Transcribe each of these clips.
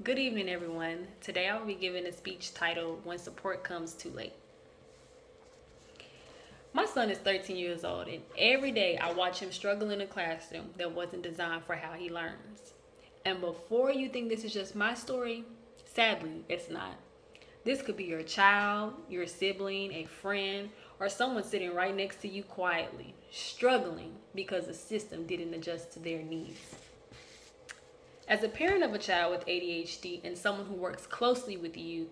Good evening, everyone. Today I will be giving a speech titled When Support Comes Too Late. My son is 13 years old, and every day I watch him struggle in a classroom that wasn't designed for how he learns. And before you think this is just my story, sadly, it's not. This could be your child, your sibling, a friend, or someone sitting right next to you quietly, struggling because the system didn't adjust to their needs. As a parent of a child with ADHD and someone who works closely with youth,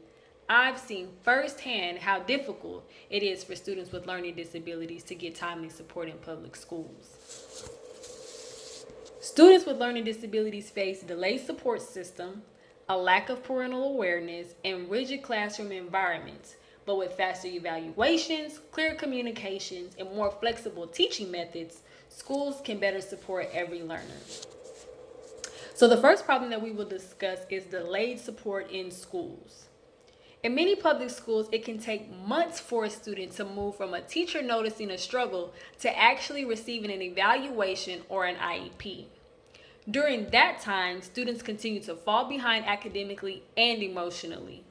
I've seen firsthand how difficult it is for students with learning disabilities to get timely support in public schools. Students with learning disabilities face delayed support system, a lack of parental awareness, and rigid classroom environments. But with faster evaluations, clear communications, and more flexible teaching methods, schools can better support every learner. So the first problem that we will discuss is delayed support in schools. In many public schools, it can take months for a student to move from a teacher noticing a struggle to actually receiving an evaluation or an IEP. During that time, students continue to fall behind academically and emotionally.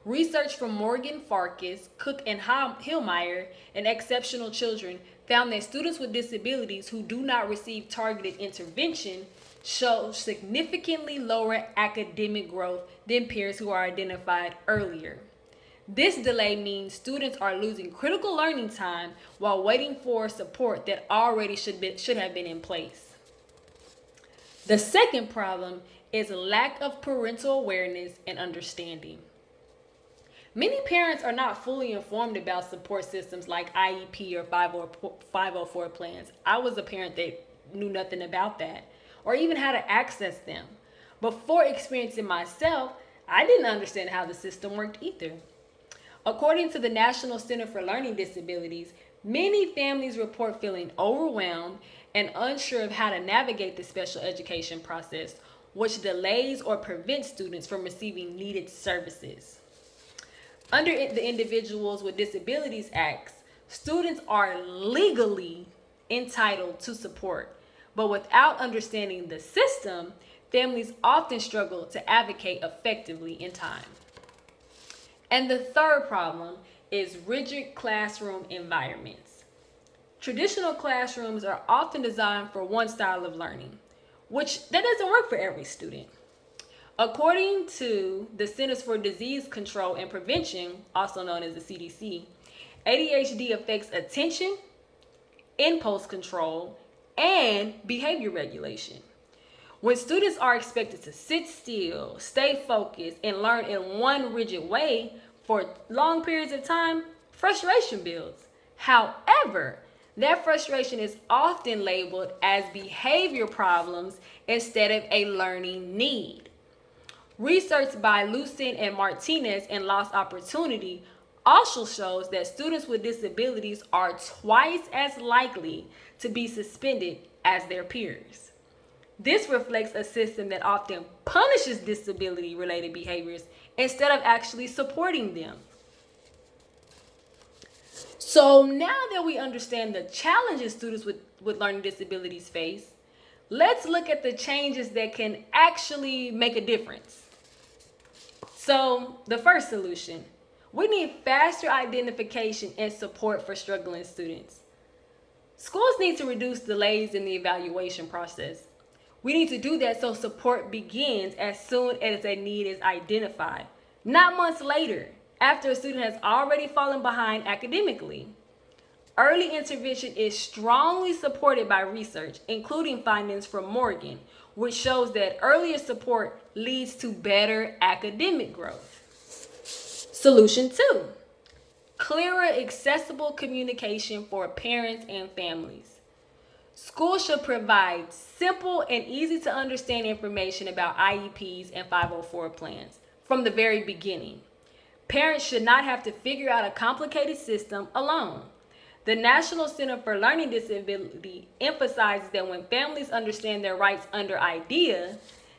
Research from Morgan Farkas, Cook, and Hillmeyer and Exceptional Children found that students with disabilities who do not receive targeted intervention show significantly lower academic growth than peers who are identified earlier. This delay means students are losing critical learning time while waiting for support that already should have been in place. The second problem is lack of parental awareness and understanding. Many parents are not fully informed about support systems like IEP or 504 plans. I was a parent that knew nothing about that or even how to access them. Before experiencing myself, I didn't understand how the system worked either. According to the National Center for Learning Disabilities, many families report feeling overwhelmed and unsure of how to navigate the special education process, which delays or prevents students from receiving needed services. Under the Individuals with Disabilities Act, students are legally entitled to support, but without understanding the system, families often struggle to advocate effectively in time. And the third problem is rigid classroom environments. Traditional classrooms are often designed for one style of learning, which that doesn't work for every student. According to the Centers for Disease Control and Prevention, also known as the CDC, ADHD affects attention, impulse control, and behavior regulation. When students are expected to sit still, stay focused, and learn in one rigid way for long periods of time, frustration builds. However, that frustration is often labeled as behavior problems instead of a learning need. Research by Lucen and Martinez in Lost Opportunity also shows that students with disabilities are twice as likely to be suspended as their peers. This reflects a system that often punishes disability related behaviors instead of actually supporting them. So now that we understand the challenges students with learning disabilities face, let's look at the changes that can actually make a difference. So, the first solution, we need faster identification and support for struggling students. Schools need to reduce delays in the evaluation process. We need to do that so support begins as soon as a need is identified, not months later, after a student has already fallen behind academically. Early intervention is strongly supported by research, including findings from Morgan, which shows that earlier support leads to better academic growth. Solution 2, clearer, accessible communication for parents and families. Schools should provide simple and easy to understand information about IEPs and 504 plans from the very beginning. Parents should not have to figure out a complicated system alone. The National Center for Learning Disability emphasizes that when families understand their rights under IDEA,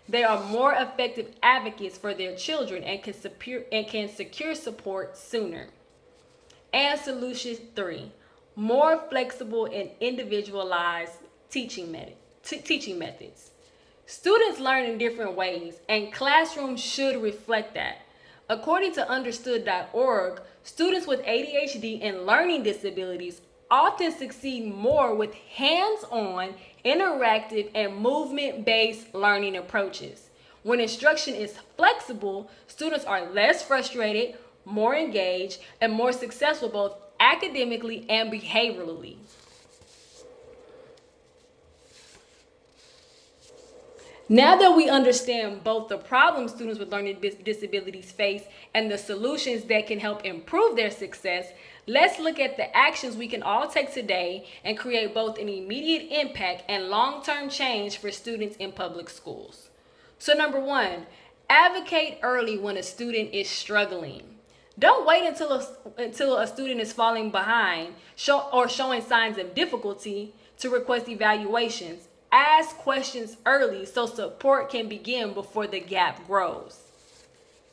they are more effective advocates for their children and can secure support sooner. And solution 3, more flexible and individualized teaching methods. Students learn in different ways, and classrooms should reflect that. According to understood.org, students with ADHD and learning disabilities often succeed more with hands-on, interactive, and movement-based learning approaches. When instruction is flexible, students are less frustrated, more engaged, and more successful both academically and behaviorally. Now that we understand both the problems students with learning disabilities face and the solutions that can help improve their success, let's look at the actions we can all take today and create both an immediate impact and long-term change for students in public schools. So number one, advocate early when a student is struggling. Don't wait until a student is falling behind or showing signs of difficulty to request evaluations. Ask questions early so support can begin before the gap grows.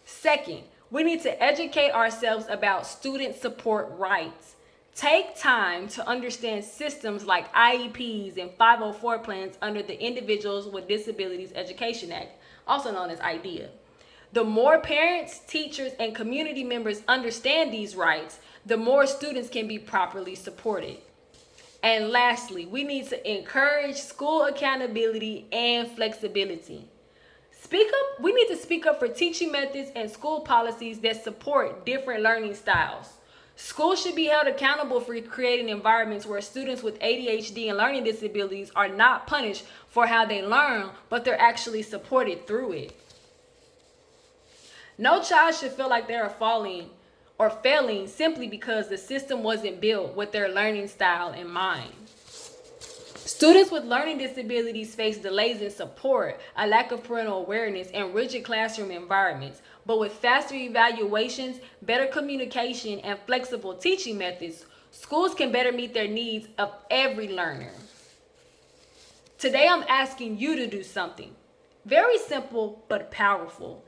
Second, we need to educate ourselves about student support rights. Take time to understand systems like IEPs and 504 plans under the Individuals with Disabilities Education Act, also known as IDEA. The more parents, teachers, and community members understand these rights, the more students can be properly supported. And lastly, we need to encourage school accountability and flexibility. We need to speak up for teaching methods and school policies that support different learning styles. Schools should be held accountable for creating environments where students with ADHD and learning disabilities are not punished for how they learn, but they're actually supported through it. No child should feel like they're falling or failing simply because the system wasn't built with their learning style in mind. Students with learning disabilities face delays in support, a lack of parental awareness, and rigid classroom environments. But with faster evaluations, better communication, and flexible teaching methods, schools can better meet their needs of every learner. Today, I'm asking you to do something very simple but powerful.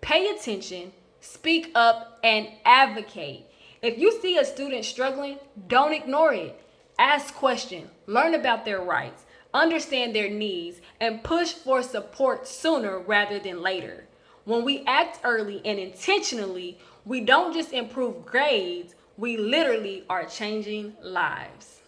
Pay attention, speak up, and advocate. If you see a student struggling, don't ignore it. Ask questions, learn about their rights, understand their needs, and push for support sooner rather than later. When we act early and intentionally, we don't just improve grades, we literally are changing lives.